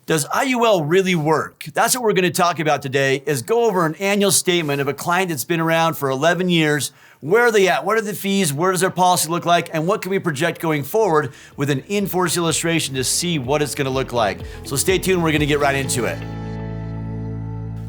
Does IUL really work? That's what we're going to talk about today, is go over an annual statement of a client that's been around for 11 years. Where are they at? What are the fees? Where does their policy look like? And what can we project going forward with an in-force illustration to see what it's going to look like? So stay tuned. We're going to get right into it.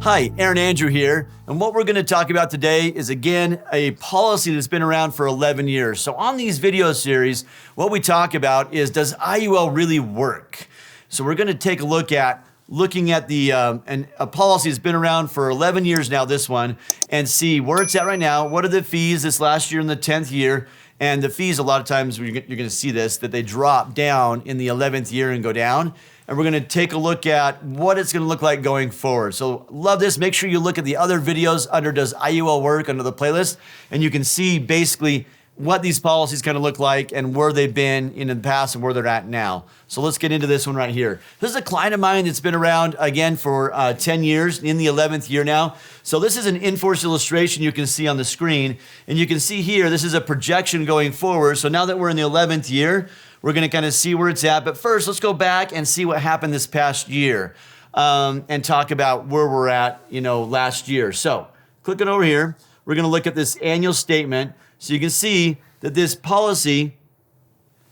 Hi, Aaron Andrew here. And what we're going to talk about today is, again, a policy that's been around for 11 years. So on these video series, what we talk about is, does IUL really work? So we're going to take a look at looking at a policy that's been around for 11 years now, this one, and see where it's at right now. What are the fees this last year in the 10th year? And the fees, a lot of times you're going to see this, that they drop down in the 11th year and go down. And we're going to take a look at what it's going to look like going forward. So love this. Make sure you look at the other videos under Does IUL Work under the playlist, and you can see basically what these policies kind of look like and where they've been in the past and where they're at now. So let's get into this one right here. This is a client of mine that's been around, again, for 10 years, in the 11th year now. So this is an in-force illustration you can see on the screen. And you can see here, this is a projection going forward. So now that we're in the 11th year, we're going to kind of see where it's at. But first, let's go back and see what happened this past year and talk about where we're at, last year. So clicking over here, we're going to look at this annual statement. So you can see that this policy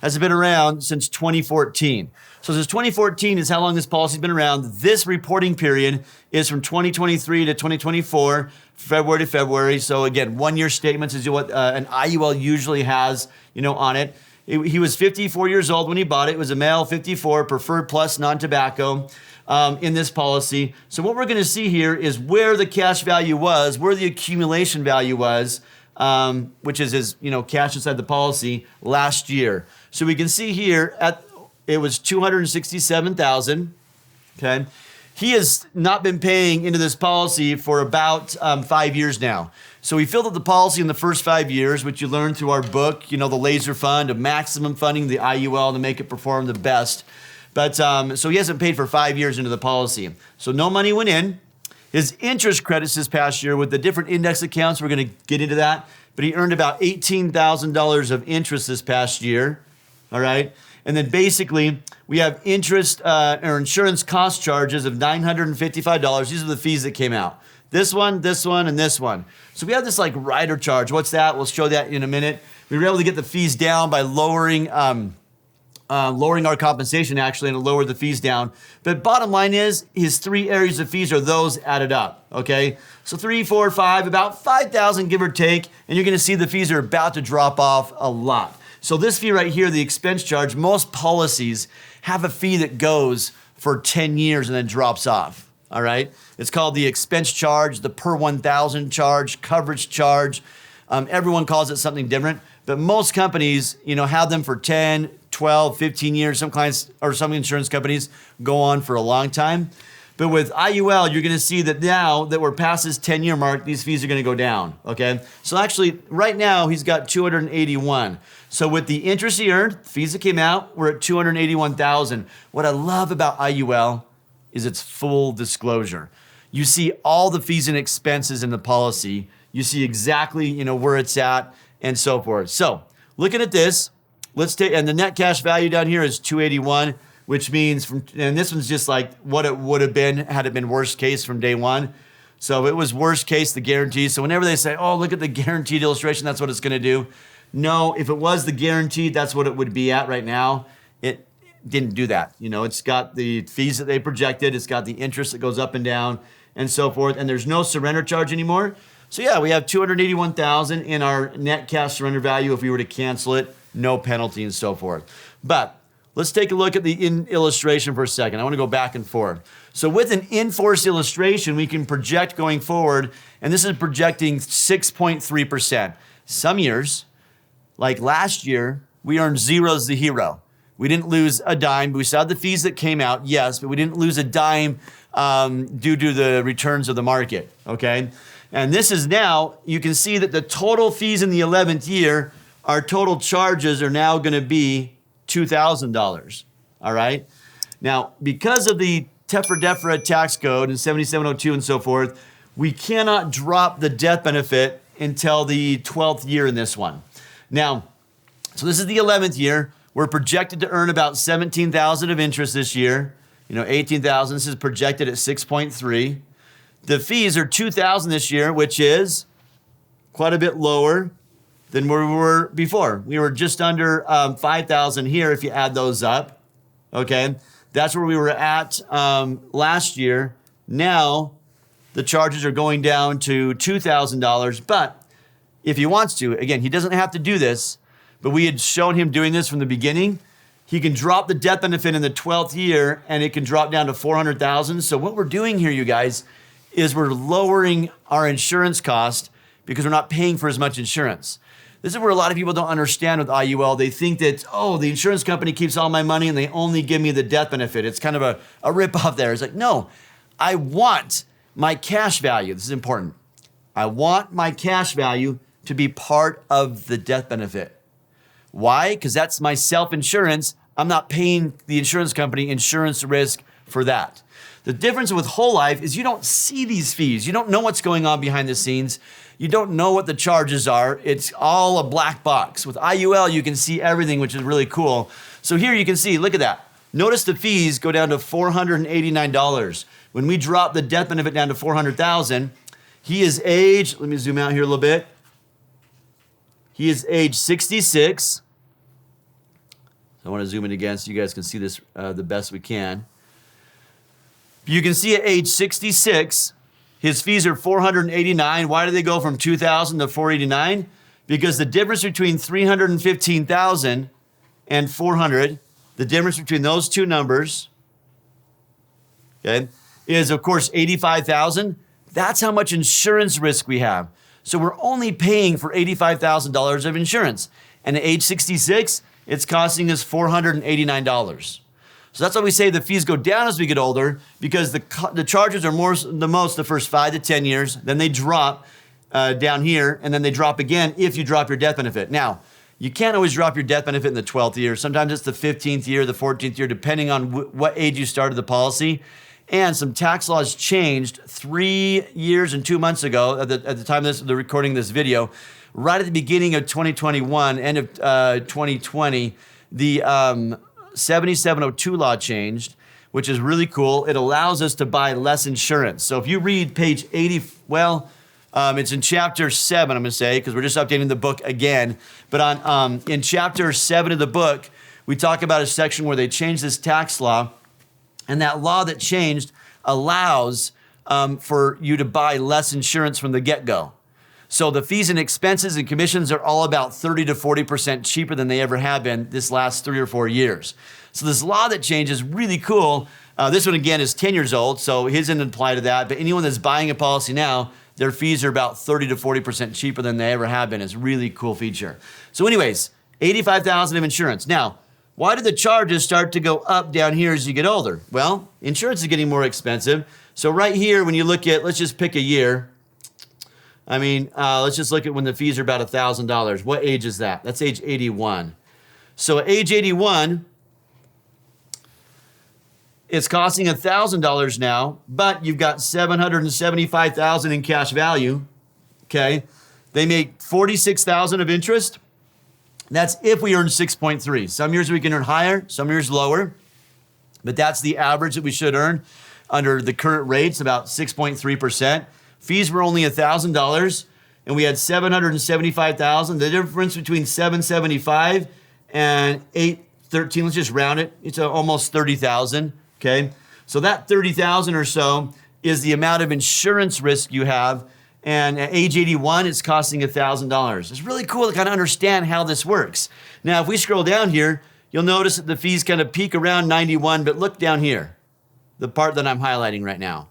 has been around since 2014. So since 2014 is how long this policy's been around. This reporting period is from 2023 to 2024, February to February. So again, 1 year statements is what an IUL usually has, on it. He was 54 years old when he bought it. It was a male, 54, preferred plus non-tobacco in this policy. So what we're going to see here is where the cash value was, where the accumulation value was, which is his, cash inside the policy last year. So we can see here it was $267,000. Okay. He has not been paying into this policy for about 5 years now. So we filled up the policy in the first 5 years, which you learned through our book, the laser fund of maximum funding, the IUL, to make it perform the best. But so he hasn't paid for 5 years into the policy. So no money went in. His interest credits this past year with the different index accounts, we're going to get into that, but he earned about $18,000 of interest this past year, all right? And then basically, we have interest or insurance cost charges of $955. These are the fees that came out. This one, and this one. So we have this like rider charge. What's that? We'll show that in a minute. We were able to get the fees down by lowering our compensation, actually, and lower the fees down. But bottom line is, his 3 areas of fees are those added up, okay? So 3, 4, 5, about 5,000, give or take, and you're gonna see the fees are about to drop off a lot. So this fee right here, the expense charge, most policies have a fee that goes for 10 years and then drops off, all right? It's called the expense charge, the per 1,000 charge, coverage charge. Everyone calls it something different, but most companies, have them for 10, 12, 15 years. Some clients or some insurance companies go on for a long time. But with IUL, you're going to see that now that we're past this 10-year mark, these fees are going to go down, okay? So actually, right now, he's got $281. So with the interest he earned, fees that came out, we're at $281,000. What I love about IUL is its full disclosure. You see all the fees and expenses in the policy. You see exactly, where it's at and so forth. So looking at this, and the net cash value down here is 281, which means and this one's just like what it would have been had it been worst case from day one. So it was worst case, the guarantee. So whenever they say, oh, look at the guaranteed illustration, that's what it's going to do. No, if it was the guaranteed, that's what it would be at right now. It didn't do that. It's got the fees that they projected. It's got the interest that goes up and down and so forth. And there's no surrender charge anymore. So yeah, we have $281,000 in our net cash surrender value if we were to cancel it. No penalty and so forth. But let's take a look at the illustration for a second. I want to go back and forth. So with an in-force illustration, we can project going forward, and this is projecting 6.3%. Some years, like last year, we earned zero as the hero. We didn't lose a dime. We saw the fees that came out, yes, but we didn't lose a dime due to the returns of the market, okay? And this is now, you can see that the total fees in the 11th year, our total charges are now going to be $2,000, all right? Now, because of the TEFRA-DEFRA tax code and 7702 and so forth, we cannot drop the death benefit until the 12th year in this one. Now, so this is the 11th year. We're projected to earn about $17,000 of interest this year. 18,000. This is projected at 6.3. The fees are 2,000 this year, which is quite a bit lower than where we were before. We were just under 5,000 here if you add those up. Okay, that's where we were at last year. Now the charges are going down to $2,000. But if he wants to, again, he doesn't have to do this, but we had shown him doing this from the beginning. He can drop the death benefit in the 12th year and it can drop down to 400,000. So what we're doing here, you guys, is we're lowering our insurance cost because we're not paying for as much insurance. This is where a lot of people don't understand with IUL. They think that, oh, the insurance company keeps all my money and they only give me the death benefit. It's kind of a rip-off there. It's like, no, I want my cash value. This is important. I want my cash value to be part of the death benefit. Why? Because that's my self-insurance. I'm not paying the insurance company insurance risk for that. The difference with whole life is you don't see these fees. You don't know what's going on behind the scenes. You don't know what the charges are. It's all a black box. With IUL, you can see everything, which is really cool. So here you can see, look at that. Notice the fees go down to $489. When we drop the death benefit down to $400,000, he is age, let me zoom out here a little bit. He is age 66. I want to zoom in again so you guys can see this the best we can. You can see at age 66, his fees are $489. Why do they go from $2,000 to $489? Because the difference between $315,000 and $400, the difference between those two numbers, okay, is of course $85,000. That's how much insurance risk we have. So we're only paying for $85,000 of insurance. And at age 66, it's costing us $489. So that's why we say the fees go down as we get older, because the charges are the most the first 5 to 10 years. Then they drop down here, and then they drop again if you drop your death benefit. Now, you can't always drop your death benefit in the 12th year. Sometimes it's the 15th year, the 14th year, depending on what age you started the policy. And some tax laws changed 3 years and 2 months ago at the time of the recording of this video. Right at the beginning of 2021, end of 2020, the 7702 law changed, which is really cool. It allows us to buy less insurance. So if you read page 80, it's in chapter 7, I'm gonna say, because we're just updating the book again. But in chapter 7 of the book, we talk about a section where they changed this tax law. And that law that changed allows for you to buy less insurance from the get-go. So the fees and expenses and commissions are all about 30 to 40% cheaper than they ever have been this last 3 or 4 years. So this law that changed is really cool. This one, again, is 10 years old, so his didn't apply to that. But anyone that's buying a policy now, their fees are about 30 to 40% cheaper than they ever have been. It's a really cool feature. So anyways, $85,000 of insurance. Now, why do the charges start to go up down here as you get older? Well, insurance is getting more expensive. So right here, when you look at, let's just pick a year. Let's just look at when the fees are about $1,000. What age is that? That's age 81. So at age 81, it's costing $1,000 now, but you've got $775,000 in cash value, okay? They make $46,000 of interest. That's if we earn 6.3. Some years we can earn higher, some years lower, but that's the average that we should earn under the current rates, about 6.3%. Fees were only $1,000, and we had $775,000. The difference between $775 and $813, let's just round it. It's almost $30,000. Okay, so that $30,000 or so is the amount of insurance risk you have. And at age 81, it's costing $1,000. It's really cool to kind of understand how this works. Now, if we scroll down here, you'll notice that the fees kind of peak around 91, but look down here, the part that I'm highlighting right now.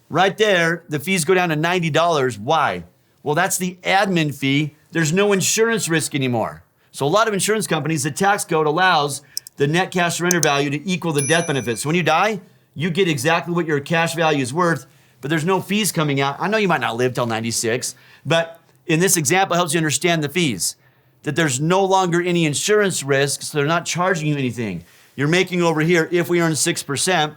Right there, the fees go down to $90. Why? Well, that's the admin fee. There's no insurance risk anymore. So a lot of insurance companies, the tax code allows the net cash surrender value to equal the death benefit. So when you die, you get exactly what your cash value is worth, but there's no fees coming out. I know you might not live till 96, but in this example, it helps you understand the fees, that there's no longer any insurance risk, so they're not charging you anything. You're making over here, if we earn 6%,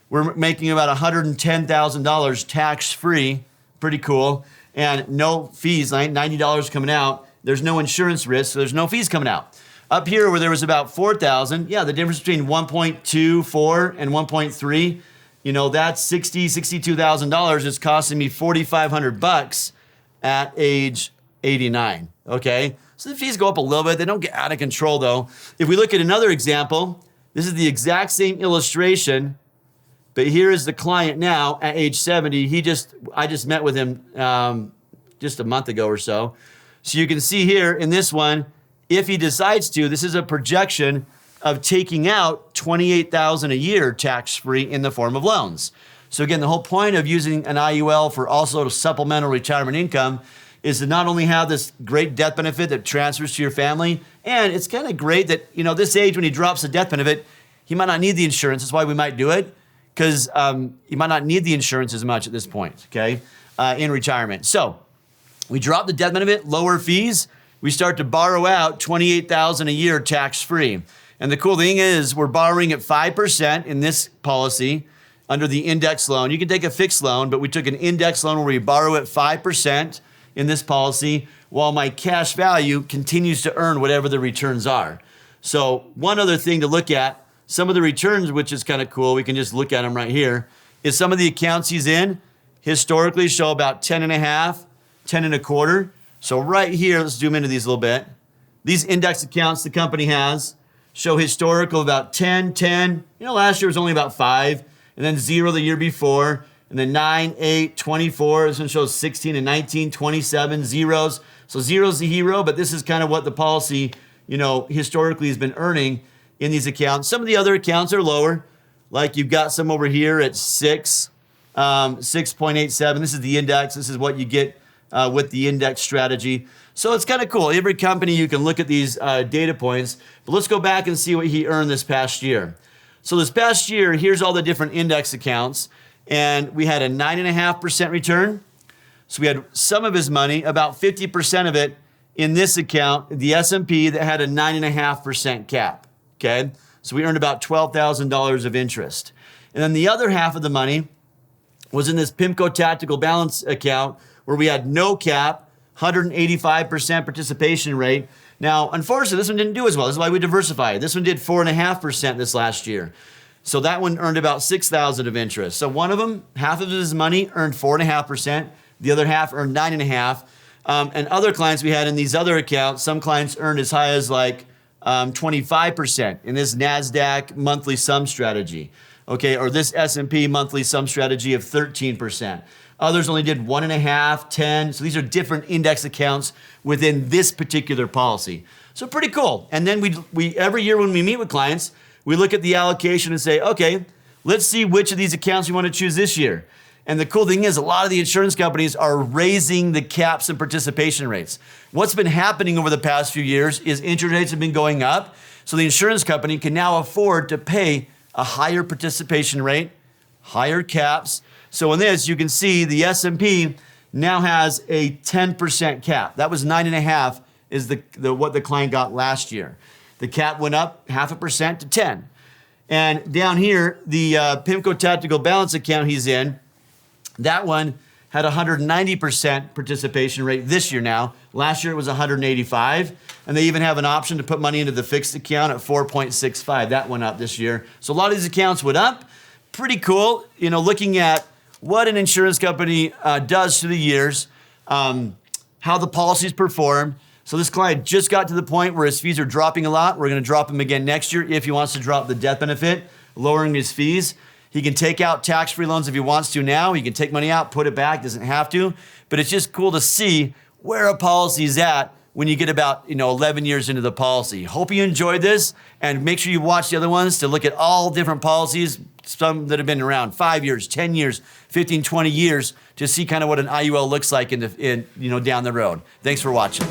we're making about $110,000 tax-free, pretty cool, and no fees, $90 coming out. There's no insurance risk, so there's no fees coming out. Up here where there was about 4,000, yeah, the difference between 1.24 and 1.3, you know, that's $62,000 is costing me $4,500 at age 89, okay? So the fees go up a little bit. They don't get out of control though. If we look at another example, this is the exact same illustration, but here is the client now at age 70. I just met with him just a month ago or so. So you can see here in this one, if he decides to, this is a projection of taking out $28,000 a year tax-free in the form of loans. So again, the whole point of using an IUL for also supplemental retirement income is to not only have this great death benefit that transfers to your family, and it's kind of great that, you know, this age when he drops the death benefit, he might not need the insurance. That's why we might do it, because he might not need the insurance as much at this point, okay, in retirement. So we drop the death benefit, lower fees, we start to borrow out $28,000 a year tax-free. And the cool thing is we're borrowing at 5% in this policy under the index loan. You can take a fixed loan, but we took an index loan where we borrow at 5% in this policy while my cash value continues to earn whatever the returns are. So one other thing to look at, some of the returns, which is kind of cool, we can just look at them right here, is some of the accounts he's in historically show about 10.5, 10.25. So right here, let's zoom into these a little bit. These index accounts the company has show historical about 10, 10. You know, last year was only about 5, and then 0 the year before, and then 9, 8, 24. This one shows 16 and 19, 27, zeros. So zero's the hero, but this is kind of what the policy, you know, historically has been earning in these accounts. Some of the other accounts are lower, like you've got some over here at 6, 6.87. This is the index. This is what you get with the index strategy. So it's kind of cool. Every company, you can look at these data points, but let's go back and see what he earned this past year. So this past year, here's all the different index accounts, and we had a 9.5% return. So we had some of his money, about 50% of it in this account, the S&P, that had a 9.5% cap, okay? So we earned about $12,000 of interest. And then the other half of the money was in this PIMCO Tactical Balance account where we had no cap, 185% participation rate. Now, unfortunately, this one didn't do as well. This is why we diversified. This one did 4.5% this last year. So that one earned about $6,000 of interest. So one of them, half of his money earned 4.5%. The other half earned 9.5%. And other clients we had in these other accounts, some clients earned as high as like 25% in this NASDAQ monthly sum strategy. Okay, or this S&P monthly sum strategy of 13%. Others only did 1.5, 10. So these are different index accounts within this particular policy. So pretty cool. And then we every year when we meet with clients, we look at the allocation and say, okay, let's see which of these accounts you want to choose this year. And the cool thing is a lot of the insurance companies are raising the caps and participation rates. What's been happening over the past few years is interest rates have been going up. So the insurance company can now afford to pay a higher participation rate, higher caps. So in this, you can see the S&P now has a 10% cap. That was 9.5 is what the client got last year. The cap went up 0.5% to 10. And down here, the PIMCO Tactical Balance account he's in, that one had 190% participation rate this year now. Last year it was 185. And they even have an option to put money into the fixed account at 4.65. That went up this year. So a lot of these accounts went up. Pretty cool, you know, looking at what an insurance company does through the years, how the policies perform. So this client just got to the point where his fees are dropping a lot. We're going to drop him again next year if he wants to drop the death benefit, lowering his fees. He can take out tax-free loans if he wants to now. He can take money out, put it back, doesn't have to. But it's just cool to see where a policy is at when you get about 11 years into the policy. Hope you enjoyed this, and make sure you watch the other ones to look at all different policies, some that have been around 5 years, 10 years, 15, 20 years, to see kind of what an IUL looks like down the road. Thanks for watching.